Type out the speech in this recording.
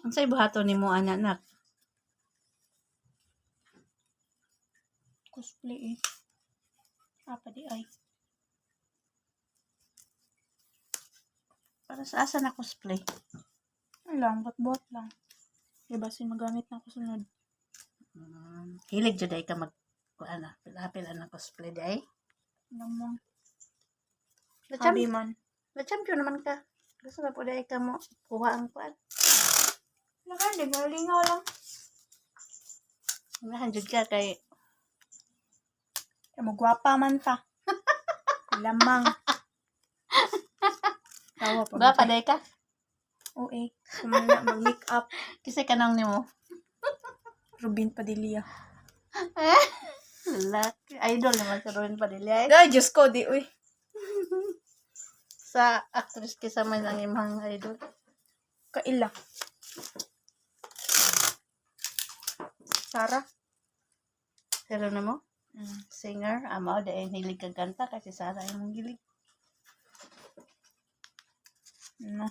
Ang sa ibuhato ni mo, anak. Cosplay eh. Apa di ay. Para sa asa na cosplay? Ay lang, bot-bot lang. Diba magamit na ako sunod. Hilig jud ay ka mag pila-pila na cosplay day. Namang. Na-champ Habi man. na-champion naman ka. Gusto na po day ka mo kuha ang kuan. Nakandi, malingaw lang. Unahan jud ka kay Magwapa man ta. Lamang. Tawa pa. ba pa day ka. Oo eh. Kumana mag-make up. Kisay kanang nimo. Rubin Padilla. Laki. Idol naman sa Ruin Padilla. Ay, Diyos ko, di uy. Sa actress kisa man ang imong idol. Kaila. Sarah. Pero na mo? Singer. Mao dahil hilig kag kanta kasi Sara imong gilig. No.